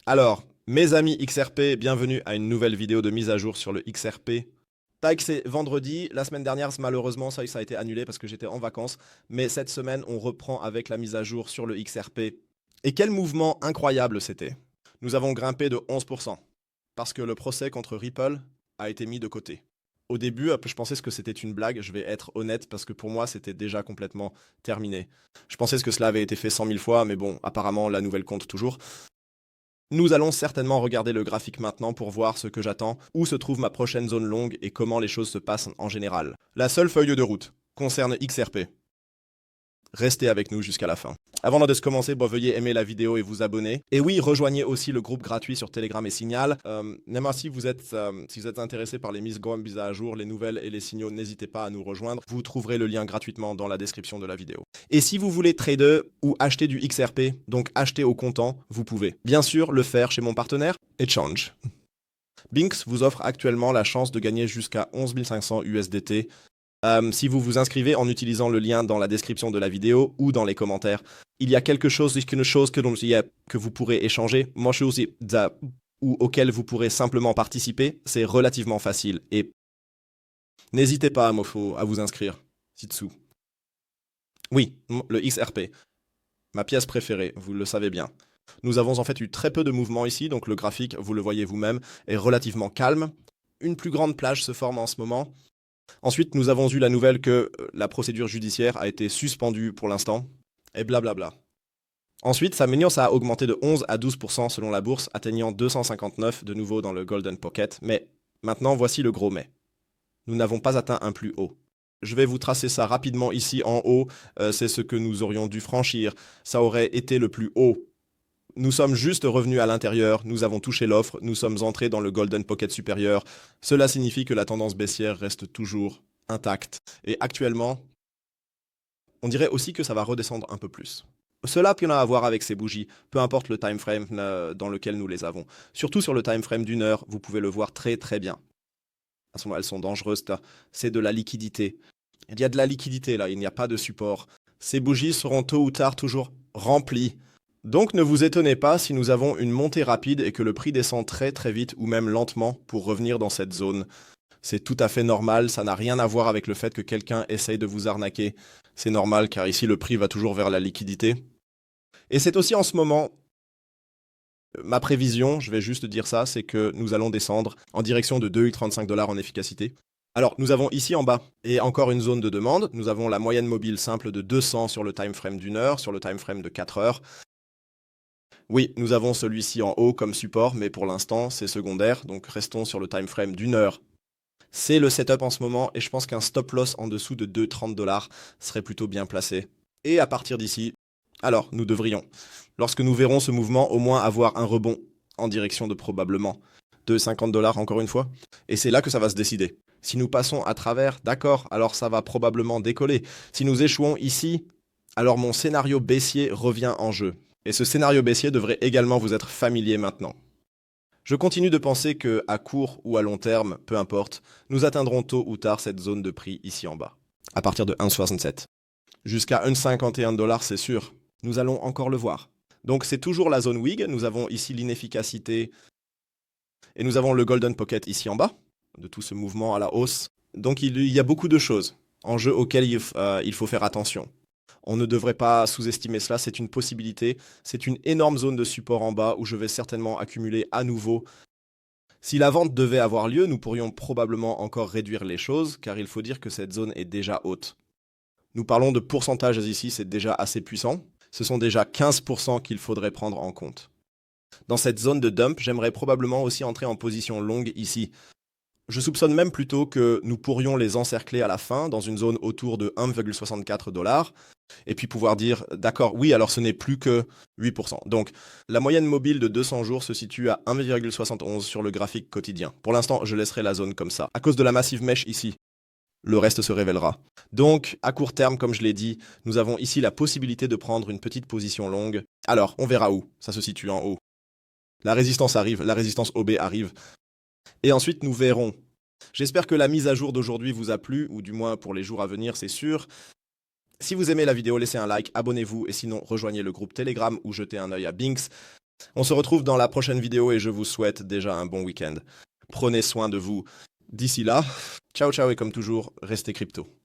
Alors, mes amis XRP, bienvenue à une nouvelle vidéo de mise à jour sur le XRP. Tac, c'est vendredi. La semaine dernière, malheureusement, ça a été annulé parce que j'étais en vacances. Mais cette semaine, on reprend avec la mise à jour sur le XRP. Et quel mouvement incroyable c'était. Nous avons grimpé de 11% parce que le procès contre Ripple a été mis de côté. Au début, je pensais que c'était une blague, je vais être honnête, parce que pour moi, c'était déjà complètement terminé. Je pensais que cela avait été fait 100 000 fois, mais bon, apparemment, la nouvelle compte toujours. Nous allons certainement regarder le graphique maintenant pour voir ce que j'attends, où se trouve ma prochaine zone longue et comment les choses se passent en général. La seule feuille de route concerne XRP. Restez avec nous jusqu'à la fin. Avant de commencer, veuillez aimer la vidéo et vous abonner. Et oui, rejoignez aussi le groupe gratuit sur Telegram et Signal. Même si vous êtes intéressé par les mises à jour, les nouvelles et les signaux, n'hésitez pas à nous rejoindre. Vous trouverez le lien gratuitement dans la description de la vidéo. Et si vous voulez trader ou acheter du XRP, donc acheter au comptant, vous pouvez. Bien sûr, le faire chez mon partenaire, Exchange. Binx vous offre actuellement la chance de gagner jusqu'à 11 500 USDT si vous vous inscrivez en utilisant le lien dans la description de la vidéo ou dans les commentaires. Il y a quelque chose que vous pourrez échanger, ou auquel vous pourrez simplement participer. C'est relativement facile et n'hésitez pas à vous inscrire ci-dessous. Oui, le XRP, ma pièce préférée, vous le savez bien. Nous avons en fait eu très peu de mouvements ici, donc le graphique, vous le voyez vous-même, est relativement calme. Une plus grande plage se forme en ce moment. Ensuite, nous avons eu la nouvelle que la procédure judiciaire a été suspendue pour l'instant, et blablabla. Ensuite, sa ça a augmenté de 11 à 12% selon la bourse, atteignant 259 de nouveau dans le Golden Pocket. Mais maintenant, voici le gros mais. Nous n'avons pas atteint un plus haut. Je vais vous tracer ça rapidement ici en haut. C'est ce que nous aurions dû franchir. Ça aurait été le plus haut. Nous sommes juste revenus à l'intérieur, nous avons touché l'offre, nous sommes entrés dans le Golden Pocket supérieur. Cela signifie que la tendance baissière reste toujours intacte. Et actuellement, on dirait aussi que ça va redescendre un peu plus. Cela peut avoir à voir avec ces bougies, peu importe le time frame dans lequel nous les avons. Surtout sur le time frame d'une heure, vous pouvez le voir très très bien. À ce moment, elles sont dangereuses, c'est de la liquidité. Il y a de la liquidité là, il n'y a pas de support. Ces bougies seront tôt ou tard toujours remplies. Donc ne vous étonnez pas si nous avons une montée rapide et que le prix descend très très vite ou même lentement pour revenir dans cette zone. C'est tout à fait normal, ça n'a rien à voir avec le fait que quelqu'un essaye de vous arnaquer. C'est normal car ici le prix va toujours vers la liquidité. Et c'est aussi en ce moment, ma prévision, je vais juste dire ça, c'est que nous allons descendre en direction de 2,35 $ en efficacité. Alors, nous avons ici en bas, et encore une zone de demande, nous avons la moyenne mobile simple de 200 sur le time frame d'une heure, sur le time frame de 4 heures. Oui, nous avons celui-ci en haut comme support, mais pour l'instant, c'est secondaire, donc restons sur le time frame d'une heure. C'est le setup en ce moment, et je pense qu'un stop loss en dessous de 2,30 $ serait plutôt bien placé. Et à partir d'ici, alors, nous devrions, lorsque nous verrons ce mouvement, au moins avoir un rebond en direction de probablement 2,50 $ encore une fois. Et c'est là que ça va se décider. Si nous passons à travers, d'accord, alors ça va probablement décoller. Si nous échouons ici, alors mon scénario baissier revient en jeu. Et ce scénario baissier devrait également vous être familier maintenant. Je continue de penser que, à court ou à long terme, peu importe, nous atteindrons tôt ou tard cette zone de prix ici en bas, à partir de 1,67. Jusqu'à 1,51 $, c'est sûr. Nous allons encore le voir. Donc c'est toujours la zone WIG, nous avons ici l'inefficacité, et nous avons le Golden Pocket ici en bas, de tout ce mouvement à la hausse. Donc il y a beaucoup de choses en jeu auxquelles il faut faire attention. On ne devrait pas sous-estimer cela, c'est une possibilité. C'est une énorme zone de support en bas où je vais certainement accumuler à nouveau. Si la vente devait avoir lieu, nous pourrions probablement encore réduire les choses, car il faut dire que cette zone est déjà haute. Nous parlons de pourcentages ici, c'est déjà assez puissant. Ce sont déjà 15% qu'il faudrait prendre en compte. Dans cette zone de dump, j'aimerais probablement aussi entrer en position longue ici. Je soupçonne même plutôt que nous pourrions les encercler à la fin dans une zone autour de 1,64 $. Et puis pouvoir dire, d'accord, oui, alors ce n'est plus que 8%. Donc, la moyenne mobile de 200 jours se situe à 1,71 sur le graphique quotidien. Pour l'instant, je laisserai la zone comme ça. À cause de la massive mèche ici, le reste se révélera. Donc, à court terme, comme je l'ai dit, nous avons ici la possibilité de prendre une petite position longue. Alors, on verra où. Ça se situe en haut. La résistance arrive, la résistance OB arrive. Et ensuite, nous verrons. J'espère que la mise à jour d'aujourd'hui vous a plu, ou du moins pour les jours à venir, c'est sûr. Si vous aimez la vidéo, laissez un like, abonnez-vous, et sinon, rejoignez le groupe Telegram ou jetez un œil à Binx. On se retrouve dans la prochaine vidéo et je vous souhaite déjà un bon week-end. Prenez soin de vous. D'ici là, ciao ciao et comme toujours, restez crypto.